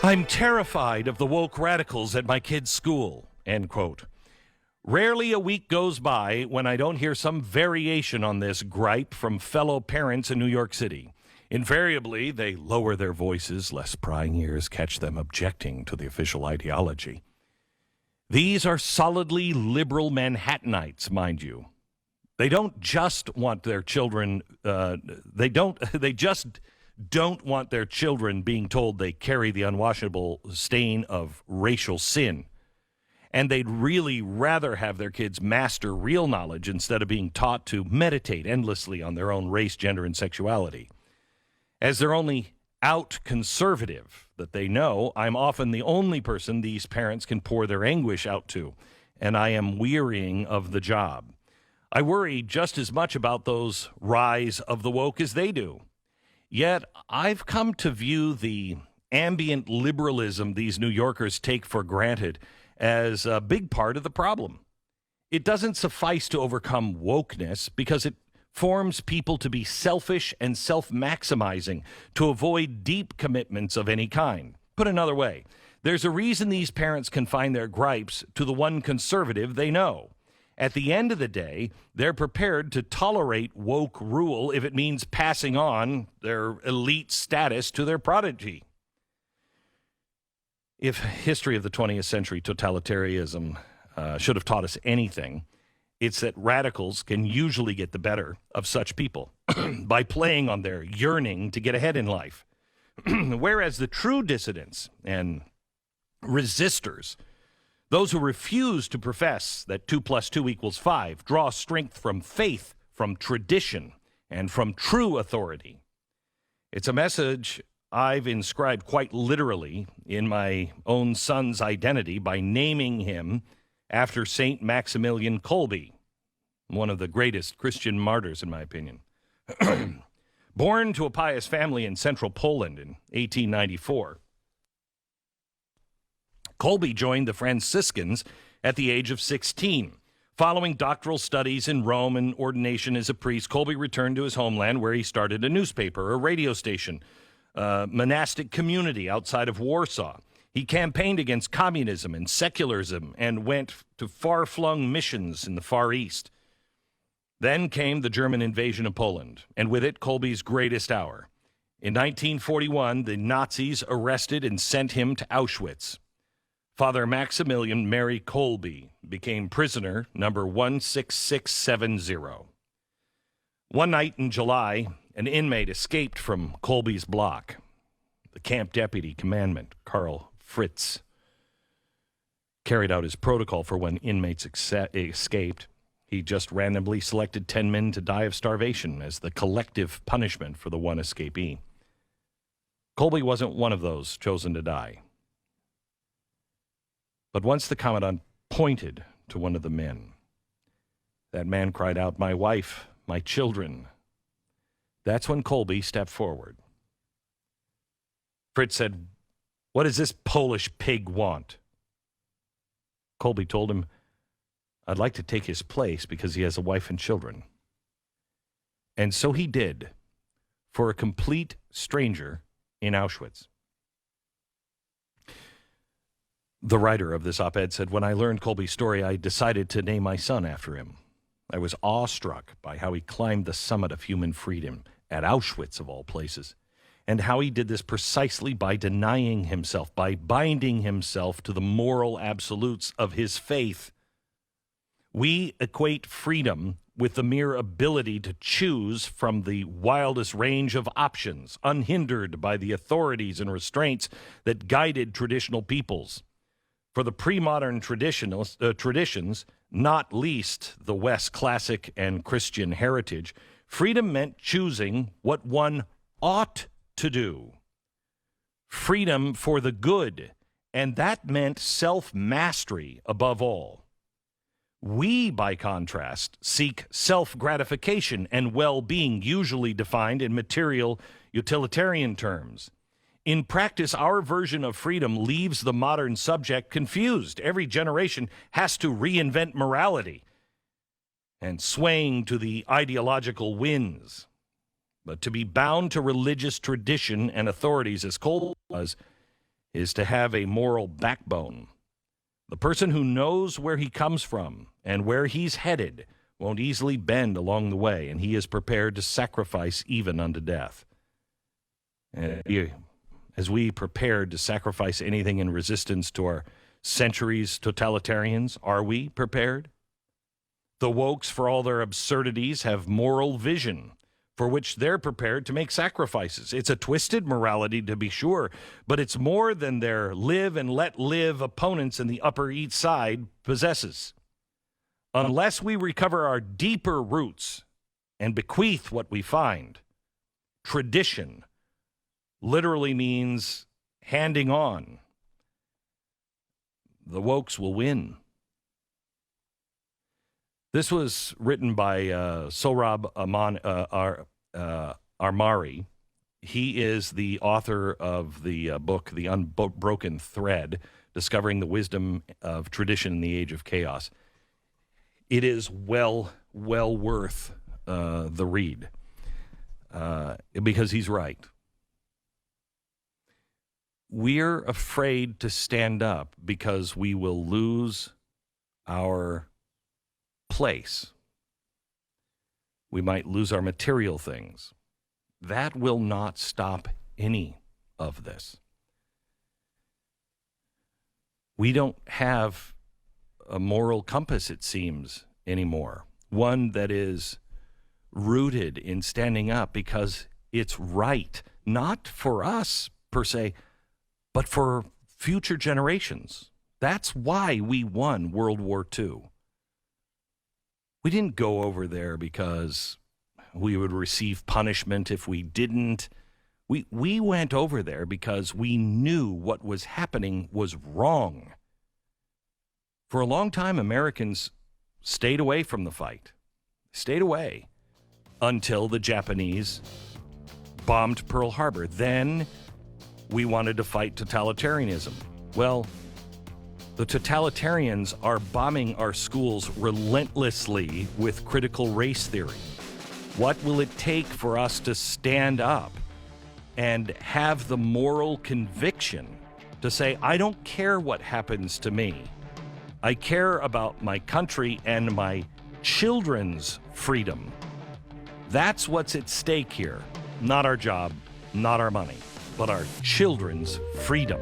I'm terrified of the woke radicals at my kid's school, end quote. Rarely a week goes by when I don't hear some variation on this gripe from fellow parents in New York City. Invariably, they lower their voices, lest prying ears catch them objecting to the official ideology. These are solidly liberal Manhattanites, mind you. They don't just want their children, they just don't want their children being told they carry the unwashable stain of racial sin. And they'd really rather have their kids master real knowledge instead of being taught to meditate endlessly on their own race, gender, and sexuality. As their only out conservative that they know, I'm often the only person these parents can pour their anguish out to, and I am wearying of the job. I worry just as much about those rise of the woke as they do. Yet I've come to view the ambient liberalism these New Yorkers take for granted as a big part of the problem. It doesn't suffice to overcome wokeness because it forms people to be selfish and self-maximizing to avoid deep commitments of any kind. Put another way, there's a reason these parents confine their gripes to the one conservative they know. At the end of the day, they're prepared to tolerate woke rule if it means passing on their elite status to their prodigy. If history of the 20th century totalitarianism should have taught us anything, it's that radicals can usually get the better of such people by playing on their yearning to get ahead in life. Whereas the true dissidents and resistors, those who refuse to profess that 2 + 2 = 5, draw strength from faith, from tradition, and from true authority. It's a message I've inscribed quite literally in my own son's identity by naming him after St. Maximilian Kolbe, one of the greatest Christian martyrs, in my opinion. Born to a pious family in central Poland in 1894, Kolbe joined the Franciscans at the age of 16. Following doctoral studies in Rome and ordination as a priest, Kolbe returned to his homeland where he started a newspaper, a radio station, a monastic community outside of Warsaw. He campaigned against communism and secularism and went to far-flung missions in the Far East. Then came the German invasion of Poland, and with it, Kolbe's greatest hour. In 1941, the Nazis arrested and sent him to Auschwitz. Father Maximilian Mary Kolbe became prisoner number 16670. One night in July, an inmate escaped from Kolbe's block. The camp deputy commandant, Karl Fritz, carried out his protocol for when inmates escaped. He just randomly selected 10 men to die of starvation as the collective punishment for the one escapee. Kolbe wasn't one of those chosen to die. But once the commandant pointed to one of the men, that man cried out, "My wife, my children." That's when Kolbe stepped forward. Fritz said, "What does this Polish pig want?" Kolbe told him, "I'd like to take his place because he has a wife and children." And so he did, for a complete stranger in Auschwitz. The writer of this op-ed said, "When I learned Kolbe's story, I decided to name my son after him. I was awestruck by how he climbed the summit of human freedom at Auschwitz, of all places, and how he did this precisely by denying himself, by binding himself to the moral absolutes of his faith. We equate freedom with the mere ability to choose from the wildest range of options, unhindered by the authorities and restraints that guided traditional peoples. For the pre-modern traditions, not least the West's classic and Christian heritage, freedom meant choosing what one ought to do. Freedom for the good, and that meant self-mastery above all. We, by contrast, seek self-gratification and well-being, usually defined in material, utilitarian terms. In practice, our version of freedom leaves the modern subject confused. Every generation has to reinvent morality and swaying to the ideological winds. But to be bound to religious tradition and authorities, as Kolbe was, is to have a moral backbone. The person who knows where he comes from and where he's headed won't easily bend along the way, and he is prepared to sacrifice even unto death. As we prepared to sacrifice anything in resistance to our centuries totalitarians, are we prepared? The wokes, for all their absurdities, have moral vision for which they're prepared to make sacrifices. It's a twisted morality, to be sure, but it's more than their live and let live opponents in the Upper East Side possesses. Unless we recover our deeper roots and bequeath what we find, tradition literally means handing on. The wokes will win. This was written by Sohrab Ahmari. He is the author of the book, The Unbroken Thread, Discovering the Wisdom of Tradition in the Age of Chaos. It is well worth the read because he's right. We're afraid to stand up because we will lose our place. We might lose our material things. That will not stop any of this. We don't have a moral compass, it seems, anymore. One that is rooted in standing up because it's right, not for us per se, but for future generations. That's why we won World War II. We didn't go over there because we would receive punishment if we didn't. We went over there because we knew what was happening was wrong. For a long time, Americans stayed away from the fight. Stayed away until the Japanese bombed Pearl Harbor. Then we wanted to fight totalitarianism. Well, the totalitarians are bombing our schools relentlessly with critical race theory. What will it take for us to stand up and have the moral conviction to say, I don't care what happens to me. I care about my country and my children's freedom. That's what's at stake here. Not our job, not our money, but our children's freedom.